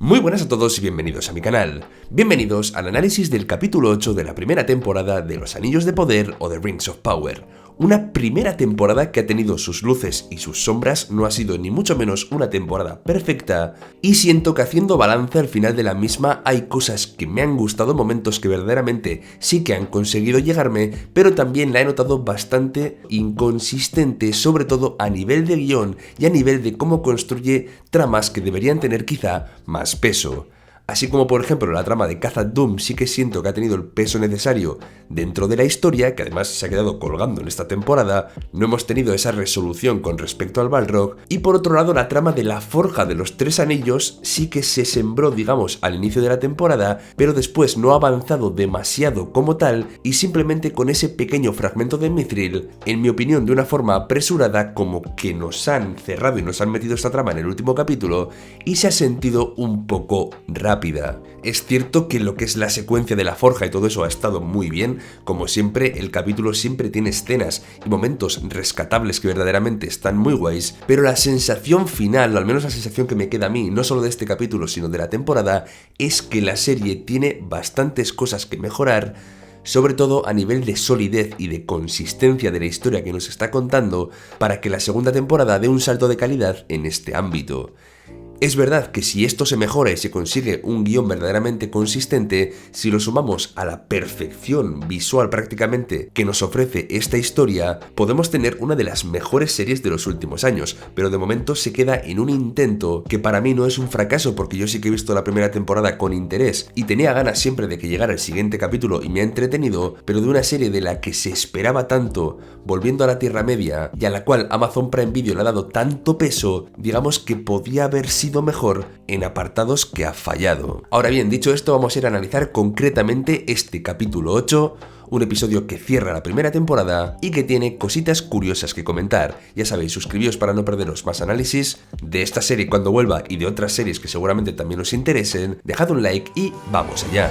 Muy buenas a todos y bienvenidos a mi canal. Bienvenidos al análisis del capítulo 8 de la primera temporada de Los Anillos de Poder o The Rings of Power. Una primera temporada que ha tenido sus luces y sus sombras, no ha sido ni mucho menos una temporada perfecta, y siento que haciendo balance al final de la misma hay cosas que me han gustado, momentos que verdaderamente sí que han conseguido llegarme, pero también la he notado bastante inconsistente, sobre todo a nivel de guión y a nivel de cómo construye tramas que deberían tener quizá más peso. Así como por ejemplo la trama de Khazad Dûm sí que siento que ha tenido el peso necesario dentro de la historia, que además se ha quedado colgando en esta temporada, no hemos tenido esa resolución con respecto al Balrog, y por otro lado la trama de la Forja de los Tres Anillos sí que se sembró, digamos, al inicio de la temporada, pero después no ha avanzado demasiado como tal, y simplemente con ese pequeño fragmento de Mithril, en mi opinión de una forma apresurada, como que nos han cerrado y nos han metido esta trama en el último capítulo, y se ha sentido un poco rápida. Es cierto que lo que es la secuencia de la forja y todo eso ha estado muy bien, como siempre el capítulo siempre tiene escenas y momentos rescatables que verdaderamente están muy guays, pero la sensación final, o al menos la sensación que me queda a mí, no solo de este capítulo sino de la temporada, es que la serie tiene bastantes cosas que mejorar, sobre todo a nivel de solidez y de consistencia de la historia que nos está contando, para que la segunda temporada dé un salto de calidad en este ámbito. Es verdad que si esto se mejora y se consigue un guión verdaderamente consistente, si lo sumamos a la perfección visual prácticamente que nos ofrece esta historia, podemos tener una de las mejores series de los últimos años, pero de momento se queda en un intento que para mí no es un fracaso, porque yo sí que he visto la primera temporada con interés y tenía ganas siempre de que llegara el siguiente capítulo y me ha entretenido, pero de una serie de la que se esperaba tanto, volviendo a la Tierra Media, y a la cual Amazon Prime Video le ha dado tanto peso, digamos que podía haber sido mejor en apartados que ha fallado. Ahora bien, dicho esto, vamos a ir a analizar concretamente este capítulo 8, un episodio que cierra la primera temporada y que tiene cositas curiosas que comentar. Ya sabéis, suscribíos para no perderos más análisis de esta serie cuando vuelva y de otras series que seguramente también os interesen. Dejad un like y vamos allá.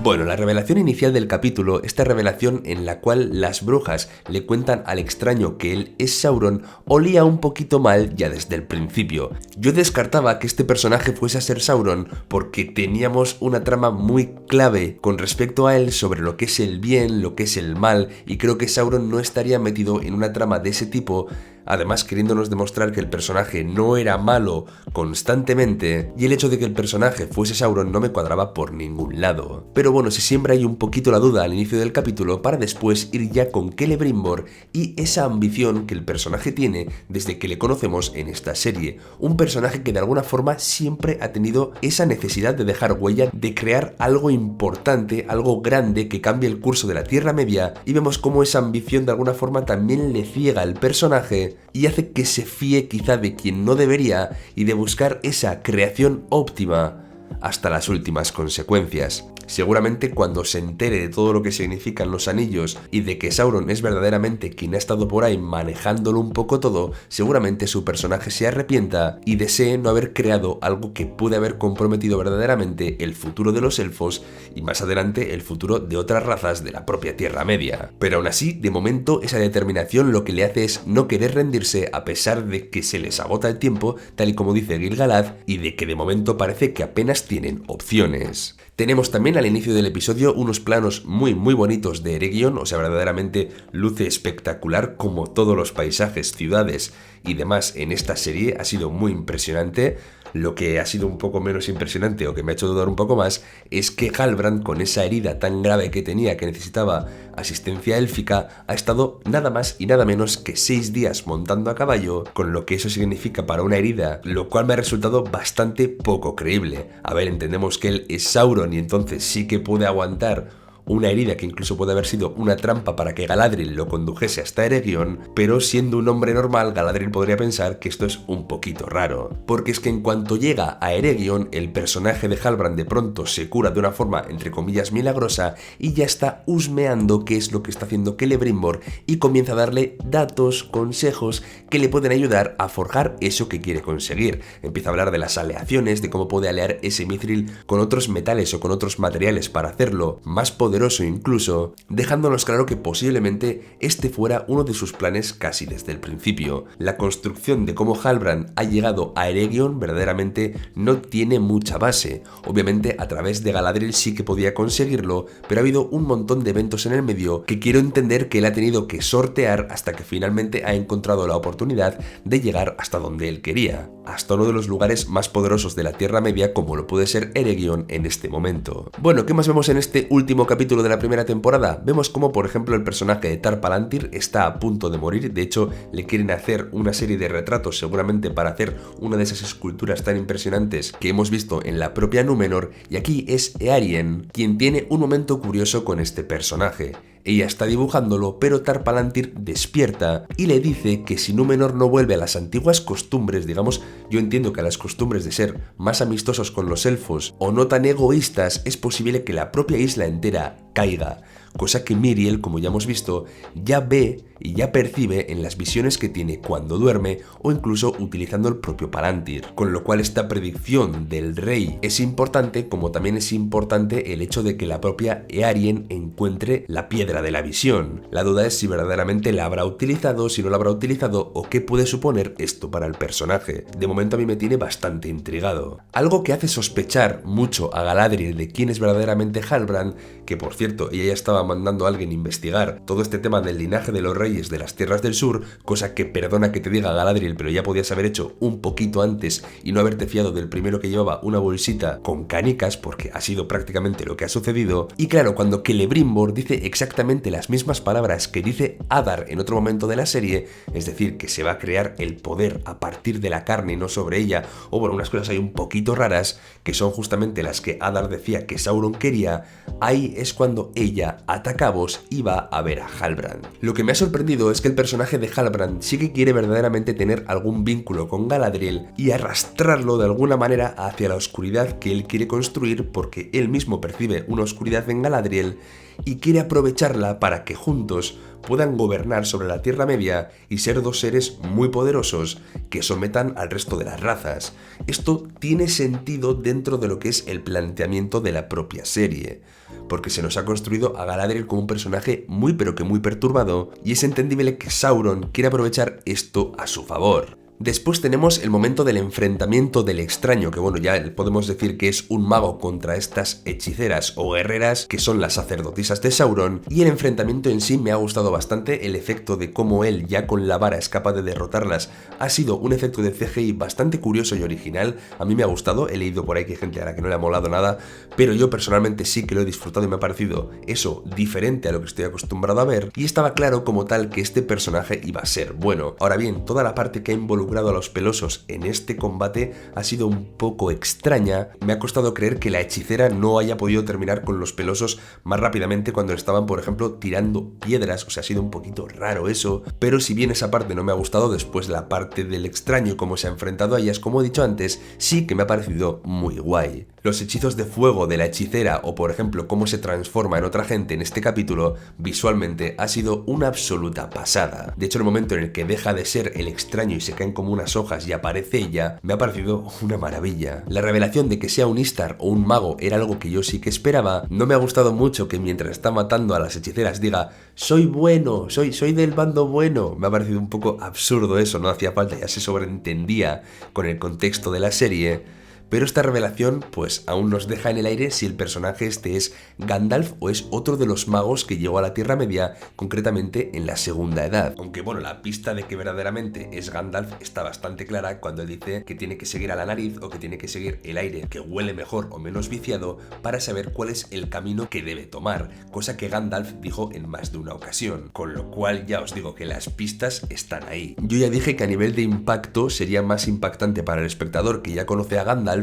Bueno, la revelación inicial del capítulo, esta revelación en la cual las brujas le cuentan al extraño que él es Sauron, olía un poquito mal ya desde el principio. Yo descartaba que este personaje fuese a ser Sauron porque teníamos una trama muy clave con respecto a él sobre lo que es el bien, lo que es el mal, y creo que Sauron no estaría metido en una trama de ese tipo, además queriéndonos demostrar que el personaje no era malo constantemente, y el hecho de que el personaje fuese Sauron no me cuadraba por ningún lado. Pero bueno, se siembra ahí un poquito la duda al inicio del capítulo para después ir ya con Celebrimbor y esa ambición que el personaje tiene desde que le conocemos en esta serie. Un personaje que de alguna forma siempre ha tenido esa necesidad de dejar huella, de crear algo importante, algo grande que cambie el curso de la Tierra Media, y vemos cómo esa ambición de alguna forma también le ciega al personaje y hace que se fíe quizá de quien no debería y de buscar esa creación óptima hasta las últimas consecuencias. Seguramente cuando se entere de todo lo que significan los anillos y de que Sauron es verdaderamente quien ha estado por ahí manejándolo un poco todo, seguramente su personaje se arrepienta y desee no haber creado algo que puede haber comprometido verdaderamente el futuro de los elfos y más adelante el futuro de otras razas de la propia Tierra Media. Pero aún así, de momento, esa determinación lo que le hace es no querer rendirse a pesar de que se les agota el tiempo, tal y como dice Gil-galad, y de que de momento parece que apenas tienen opciones. Tenemos también al inicio del episodio unos planos muy bonitos de Eregion, o sea, verdaderamente luce espectacular como todos los paisajes, ciudades y demás en esta serie, ha sido muy impresionante. Lo que ha sido un poco menos impresionante o que me ha hecho dudar un poco más es que Halbrand, con esa herida tan grave que tenía, que necesitaba asistencia élfica, ha estado nada más y nada menos que 6 días montando a caballo, con lo que eso significa para una herida, lo cual me ha resultado bastante poco creíble. A ver, entendemos que él es Sauron y entonces sí que puede aguantar o una herida que incluso puede haber sido una trampa para que Galadriel lo condujese hasta Eregion, pero siendo un hombre normal, Galadriel podría pensar que esto es un poquito raro. Porque es que en cuanto llega a Eregion, el personaje de Halbrand de pronto se cura de una forma entre comillas milagrosa y ya está husmeando qué es lo que está haciendo Celebrimbor y comienza a darle datos, consejos que le pueden ayudar a forjar eso que quiere conseguir. Empieza a hablar de las aleaciones, de cómo puede alear ese mithril con otros metales o con otros materiales para hacerlo más poderoso incluso, dejándonos claro que posiblemente este fuera uno de sus planes casi desde el principio. La construcción de cómo Halbrand ha llegado a Eregion verdaderamente no tiene mucha base. Obviamente a través de Galadriel sí que podía conseguirlo, pero ha habido un montón de eventos en el medio que quiero entender que él ha tenido que sortear hasta que finalmente ha encontrado la oportunidad de llegar hasta donde él quería, hasta uno de los lugares más poderosos de la Tierra Media como lo puede ser Eregion en este momento. Bueno, ¿qué más vemos en este último capítulo de la primera temporada? Vemos como por ejemplo el personaje de Tar Palantir está a punto de morir, de hecho le quieren hacer una serie de retratos seguramente para hacer una de esas esculturas tan impresionantes que hemos visto en la propia Númenor, y aquí es Eärien quien tiene un momento curioso con este personaje. Ella está dibujándolo, pero Tar Palantir despierta y le dice que si Númenor no vuelve a las antiguas costumbres, digamos, yo entiendo que a las costumbres de ser más amistosos con los elfos o no tan egoístas, es posible que la propia isla entera caiga. Cosa que Miriel, como ya hemos visto, ya ve y ya percibe en las visiones que tiene cuando duerme o incluso utilizando el propio Palantir. Con lo cual esta predicción del rey es importante, como también es importante el hecho de que la propia Eärien encuentre la piedra de la visión. La duda es si verdaderamente la habrá utilizado, si no la habrá utilizado o qué puede suponer esto para el personaje. De momento a mí me tiene bastante intrigado. Algo que hace sospechar mucho a Galadriel de quién es verdaderamente Halbrand, que por cierto ella ya estaba mandando a alguien investigar todo este tema del linaje de los reyes de las tierras del sur, cosa que perdona que te diga Galadriel, pero ya podías haber hecho un poquito antes y no haberte fiado del primero que llevaba una bolsita con canicas, porque ha sido prácticamente lo que ha sucedido. Y claro, cuando Celebrimbor dice exactamente las mismas palabras que dice Adar en otro momento de la serie, es decir, que se va a crear el poder a partir de la carne y no sobre ella, o bueno, unas cosas ahí un poquito raras, que son justamente las que Adar decía que Sauron quería, ahí es cuando ella ataca a Vos y va a ver a Halbrand. Lo que me ha sorprendido es que el personaje de Halbrand sí que quiere verdaderamente tener algún vínculo con Galadriel y arrastrarlo de alguna manera hacia la oscuridad que él quiere construir, porque él mismo percibe una oscuridad en Galadriel y quiere aprovecharla para que juntos puedan gobernar sobre la Tierra Media y ser dos seres muy poderosos que sometan al resto de las razas. Esto tiene sentido dentro de lo que es el planteamiento de la propia serie, porque se nos ha construido a Galadriel como un personaje muy pero que muy perturbado, y es entendible que Sauron quiere aprovechar esto a su favor. Después tenemos el momento del enfrentamiento del extraño, que bueno, ya podemos decir que es un mago contra estas hechiceras o guerreras que son las sacerdotisas de Sauron, y el enfrentamiento en sí me ha gustado bastante. El efecto de cómo él ya con la vara es capaz de derrotarlas ha sido un efecto de CGI bastante curioso y original. A mí me ha gustado, he leído por ahí que hay gente a la que no le ha molado nada, pero yo personalmente sí que lo he disfrutado y me ha parecido eso diferente a lo que estoy acostumbrado a ver, y estaba claro como tal que este personaje iba a ser bueno. Ahora bien, toda la parte que ha involucrado a los pelosos en este combate ha sido un poco extraña. Me ha costado creer que la hechicera no haya podido terminar con los pelosos más rápidamente cuando estaban, por ejemplo, tirando piedras. O sea, ha sido un poquito raro eso, pero si bien esa parte no me ha gustado, después la parte del extraño y cómo se ha enfrentado a ellas, como he dicho antes, sí que me ha parecido muy guay. Los hechizos de fuego de la hechicera, o por ejemplo cómo se transforma en otra gente en este capítulo, visualmente ha sido una absoluta pasada. De hecho, el momento en el que deja de ser el extraño y se caen como unas hojas y aparece ella, me ha parecido una maravilla. La revelación de que sea un Istar o un mago era algo que yo sí que esperaba. No me ha gustado mucho que mientras está matando a las hechiceras diga soy bueno, soy del bando bueno. Me ha parecido un poco absurdo eso, no hacía falta, ya se sobreentendía con el contexto de la serie. Pero esta revelación pues aún nos deja en el aire si el personaje este es Gandalf o es otro de los magos que llegó a la Tierra Media, concretamente en la Segunda Edad. Aunque bueno, la pista de que verdaderamente es Gandalf está bastante clara cuando él dice que tiene que seguir a la nariz o que tiene que seguir el aire que huele mejor o menos viciado para saber cuál es el camino que debe tomar, cosa que Gandalf dijo en más de una ocasión, con lo cual ya os digo que las pistas están ahí. Yo ya dije que a nivel de impacto sería más impactante para el espectador que ya conoce a Gandalf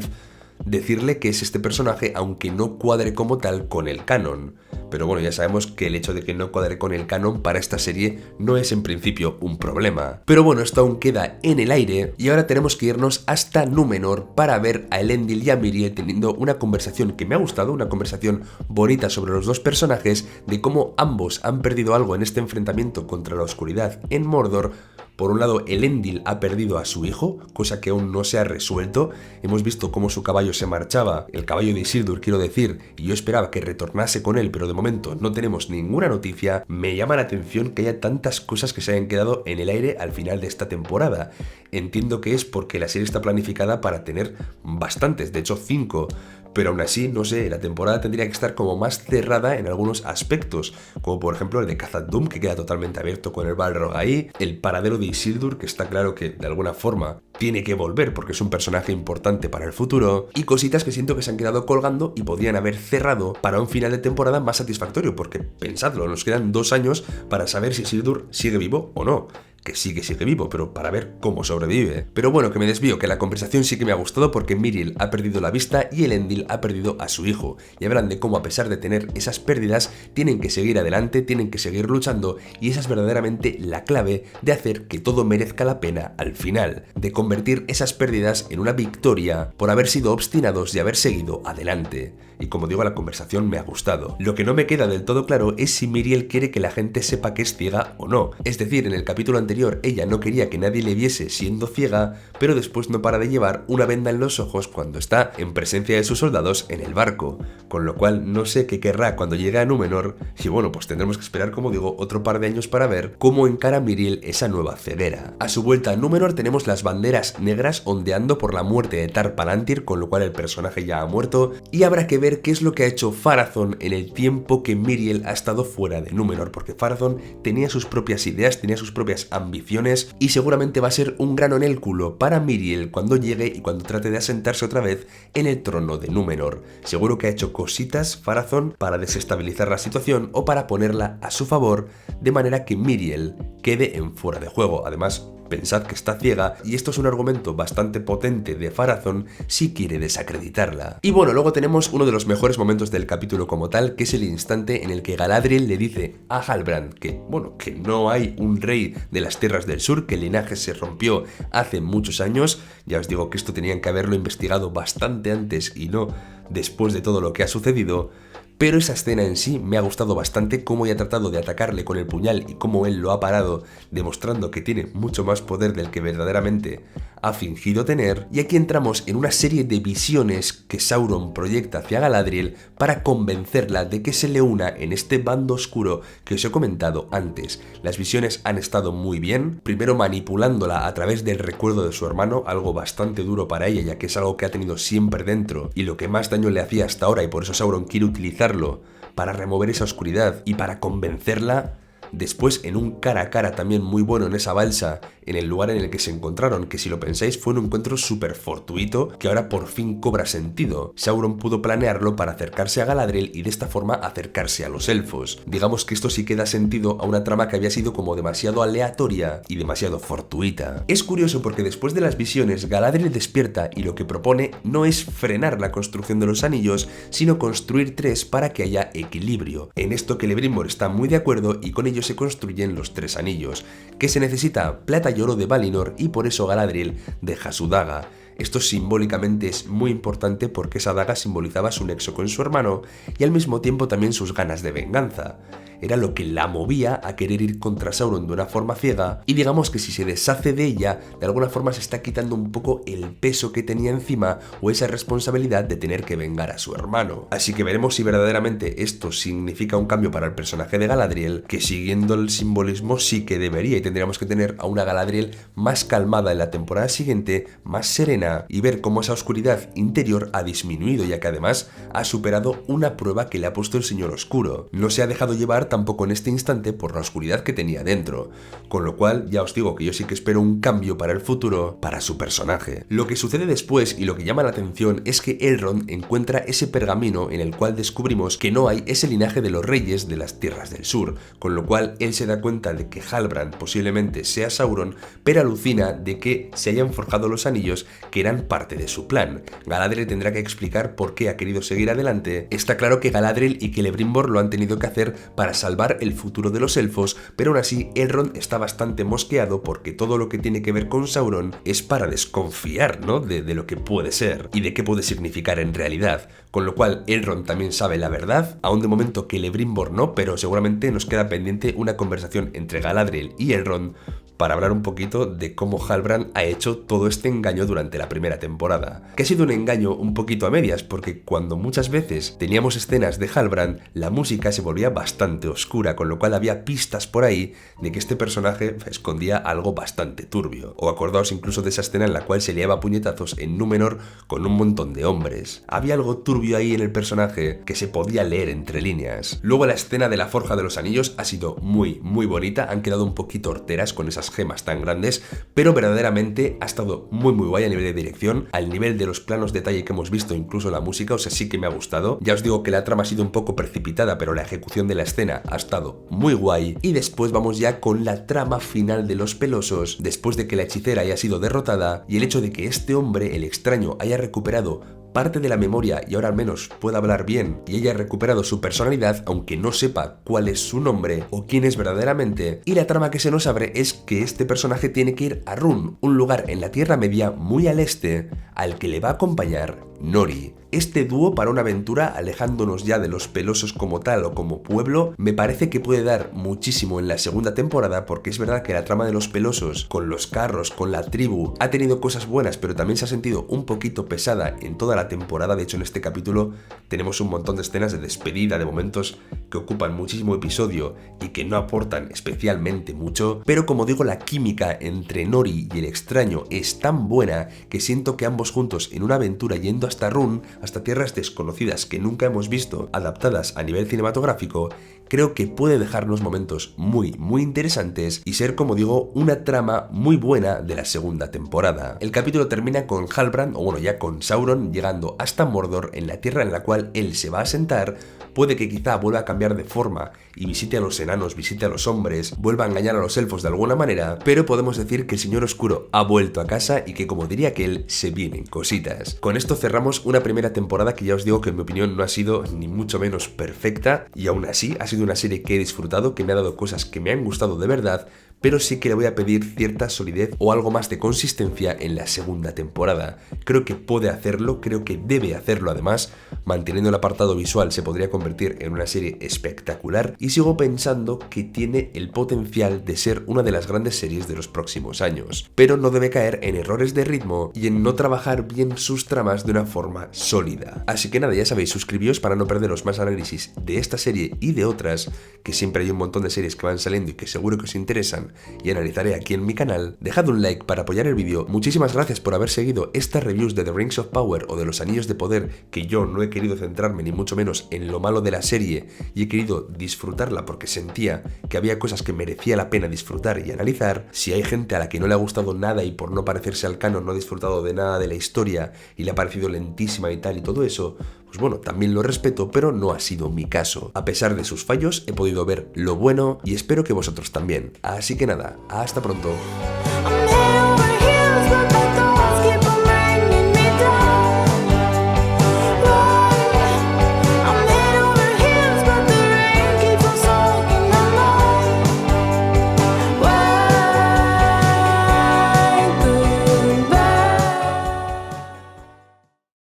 decirle que es este personaje, aunque no cuadre como tal con el canon. pero bueno, ya sabemos que el hecho de que no cuadre con el canon para esta serie no es en principio un problema. Pero bueno, esto aún queda en el aire y ahora tenemos que irnos hasta Númenor para ver a Elendil y a Miriel teniendo una conversación que me ha gustado, una conversación bonita sobre los dos personajes, de cómo ambos han perdido algo en este enfrentamiento contra la oscuridad en Mordor. Por un lado, Elendil ha perdido a su hijo, cosa que aún no se ha resuelto. Hemos visto cómo su caballo se marchaba, el caballo de Isildur quiero decir, y yo esperaba que retornase con él, pero de momento no tenemos ninguna noticia. Me llama la atención que haya tantas cosas que se hayan quedado en el aire al final de esta temporada. Entiendo que es porque la serie está planificada para tener bastantes, de hecho 5. Pero aún así, no sé, la temporada tendría que estar como más cerrada en algunos aspectos, como por ejemplo el de Khazad-dûm, que queda totalmente abierto con el Balrog ahí, el paradero de Isildur, que está claro que de alguna forma tiene que volver porque es un personaje importante para el futuro, y cositas que siento que se han quedado colgando y podrían haber cerrado para un final de temporada más satisfactorio, porque pensadlo, nos quedan 2 años para saber si Isildur sigue vivo o no. Que sí que sigue vivo, pero para ver cómo sobrevive. Pero bueno, que me desvío, que la conversación sí que me ha gustado porque Miriel ha perdido la vista y Elendil ha perdido a su hijo. Y hablan de cómo a pesar de tener esas pérdidas, tienen que seguir adelante, tienen que seguir luchando, y esa es verdaderamente la clave de hacer que todo merezca la pena al final. De convertir esas pérdidas en una victoria por haber sido obstinados y haber seguido adelante. Y como digo, la conversación me ha gustado. Lo que no me queda del todo claro es si Miriel quiere que la gente sepa que es ciega o no. Es decir, en el capítulo anterior ella no quería que nadie le viese siendo ciega, pero después no para de llevar una venda en los ojos cuando está en presencia de sus soldados en el barco. Con lo cual no sé qué querrá cuando llegue a Númenor, y bueno, pues tendremos que esperar, como digo, otro par de años para ver cómo encara Miriel esa nueva ceguera. A su vuelta a Númenor tenemos las banderas negras ondeando por la muerte de Tar Palantir, con lo cual el personaje ya ha muerto, y habrá que ver qué es lo que ha hecho Pharazôn en el tiempo que Miriel ha estado fuera de Númenor, porque Pharazôn tenía sus propias ideas, tenía sus propias ambiciones, y seguramente va a ser un grano en el culo para Miriel cuando llegue y cuando trate de asentarse otra vez en el trono de Númenor. Seguro que ha hecho cositas Pharazôn para desestabilizar la situación o para ponerla a su favor, de manera que Miriel quede en fuera de juego. Además, pensad que está ciega y esto es un argumento bastante potente de Pharazôn si quiere desacreditarla. Y bueno, luego tenemos uno de los mejores momentos del capítulo como tal, que es el instante en el que Galadriel le dice a Halbrand que, bueno, que no hay un rey de las tierras del sur, que el linaje se rompió hace muchos años. Ya os digo que esto tenían que haberlo investigado bastante antes y no después de todo lo que ha sucedido. Pero esa escena en sí me ha gustado bastante, cómo ella ha tratado de atacarle con el puñal y cómo él lo ha parado, demostrando que tiene mucho más poder del que verdaderamente ha fingido tener. Y aquí entramos en una serie de visiones que Sauron proyecta hacia Galadriel para convencerla de que se le una en este bando oscuro que os he comentado antes. Las visiones han estado muy bien, primero manipulándola a través del recuerdo de su hermano, algo bastante duro para ella ya que es algo que ha tenido siempre dentro y lo que más daño le hacía hasta ahora, y por eso Sauron quiere utilizarlo para remover esa oscuridad y para convencerla. Después en un cara a cara también muy bueno en esa balsa, en el lugar en el que se encontraron, que si lo pensáis fue un encuentro súper fortuito que ahora por fin cobra sentido. Sauron pudo planearlo para acercarse a Galadriel y de esta forma acercarse a los elfos. Digamos que esto sí que da sentido a una trama que había sido como demasiado aleatoria y demasiado fortuita. Es curioso porque después de las visiones Galadriel despierta y lo que propone no es frenar la construcción de los anillos, sino construir 3 para que haya equilibrio. En esto Celebrimbor está muy de acuerdo y con ello se construyen los 3 anillos. ¿Qué se necesita? Plata y oro de Valinor, y por eso Galadriel deja su daga. Esto simbólicamente es muy importante porque esa daga simbolizaba su nexo con su hermano y al mismo tiempo también sus ganas de venganza. Era lo que la movía a querer ir contra Sauron de una forma ciega, y digamos que si se deshace de ella, de alguna forma se está quitando un poco el peso que tenía encima o esa responsabilidad de tener que vengar a su hermano. Así que veremos si verdaderamente esto significa un cambio para el personaje de Galadriel, que siguiendo el simbolismo sí que debería, y tendríamos que tener a una Galadriel más calmada en la temporada siguiente, más serena, y ver cómo esa oscuridad interior ha disminuido, ya que además ha superado una prueba que le ha puesto el Señor Oscuro. No se ha dejado llevar tampoco en este instante por la oscuridad que tenía dentro, con lo cual ya os digo que yo sí que espero un cambio para el futuro para su personaje. Lo que sucede después y lo que llama la atención es que Elrond encuentra ese pergamino en el cual descubrimos que no hay ese linaje de los reyes de las tierras del sur, con lo cual él se da cuenta de que Halbrand posiblemente sea Sauron, pero alucina de que se hayan forjado los anillos que que eran parte de su plan. Galadriel tendrá que explicar por qué ha querido seguir adelante. Está claro que Galadriel y Celebrimbor lo han tenido que hacer para salvar el futuro de los elfos, pero aún así Elrond está bastante mosqueado porque todo lo que tiene que ver con Sauron es para desconfiar, ¿no? de lo que puede ser y de qué puede significar en realidad. Con lo cual Elrond también sabe la verdad, aún de momento Celebrimbor no, pero seguramente nos queda pendiente una conversación entre Galadriel y Elrond para hablar un poquito de cómo Halbrand ha hecho todo este engaño durante la primera temporada. Que ha sido un engaño un poquito a medias, porque cuando muchas veces teníamos escenas de Halbrand, la música se volvía bastante oscura, con lo cual había pistas por ahí de que este personaje escondía algo bastante turbio. O acordaos incluso de esa escena en la cual se liaba puñetazos en Númenor con un montón de hombres. Había algo turbio ahí en el personaje que se podía leer entre líneas. Luego la escena de la Forja de los Anillos ha sido muy bonita, han quedado un poquito horteras con esas gemas tan grandes, pero verdaderamente ha estado muy guay a nivel de dirección, al nivel de los planos detalle que hemos visto, incluso la música, o sea, sí que me ha gustado. Ya os digo que la trama ha sido un poco precipitada, pero la ejecución de la escena ha estado muy guay. Y después vamos ya con la trama final de los Pelosos, después de que la hechicera haya sido derrotada y el hecho de que este hombre, el extraño, haya recuperado parte de la memoria y ahora al menos pueda hablar bien y haya recuperado su personalidad, aunque no sepa cuál es su nombre o quién es verdaderamente. Y la trama que se nos abre es que este personaje tiene que ir a Rhûn, un lugar en la Tierra Media muy al este, al que le va a acompañar Nori. Este dúo para una aventura, alejándonos ya de los Pelosos como tal o como pueblo, me parece que puede dar muchísimo en la segunda temporada, porque es verdad que la trama de los Pelosos, con los carros, con la tribu, ha tenido cosas buenas, pero también se ha sentido un poquito pesada en toda la temporada. De hecho, en este capítulo tenemos un montón de escenas de despedida, de momentos que ocupan muchísimo episodio y que no aportan especialmente mucho, pero como digo, la química entre Nori y el extraño es tan buena que siento que ambos juntos en una aventura yendo hasta Rhûn, hasta tierras desconocidas que nunca hemos visto, adaptadas a nivel cinematográfico, creo que puede dejarnos momentos muy interesantes y ser, como digo, una trama muy buena de la segunda temporada. El capítulo termina con Halbrand, o bueno, ya con Sauron, llegando hasta Mordor, en la tierra en la cual él se va a asentar. Puede que quizá vuelva a cambiar de forma y visite a los enanos, visite a los hombres, vuelva a engañar a los elfos de alguna manera, pero podemos decir que el Señor Oscuro ha vuelto a casa y que, como diría aquel, se vienen cositas. Con esto cerramos una primera temporada que ya os digo que en mi opinión no ha sido ni mucho menos perfecta, y aún así ha sido una serie que he disfrutado, que me ha dado cosas que me han gustado de verdad, pero sí que le voy a pedir cierta solidez o algo más de consistencia en la segunda temporada. Creo que puede hacerlo, creo que debe hacerlo además. Manteniendo el apartado visual se podría convertir en una serie espectacular y sigo pensando que tiene el potencial de ser una de las grandes series de los próximos años, pero no debe caer en errores de ritmo y en no trabajar bien sus tramas de una forma sólida. Así que nada, ya sabéis, suscribíos para no perderos más análisis de esta serie y de otras, que siempre hay un montón de series que van saliendo y que seguro que os interesan y analizaré aquí en mi canal. Dejad un like para apoyar el vídeo. Muchísimas gracias por haber seguido estas reviews de The Rings of Power o de los Anillos de Poder, que yo no he querido centrarme ni mucho menos en lo malo de la serie y he querido disfrutarla porque sentía que había cosas que merecía la pena disfrutar y analizar. Si hay gente a la que no le ha gustado nada y por no parecerse al canon no ha disfrutado de nada de la historia y le ha parecido lentísima y tal y todo eso, pues bueno, también lo respeto, pero no ha sido mi caso. A pesar de sus fallos, he podido ver lo bueno y espero que vosotros también. Así que nada, hasta pronto.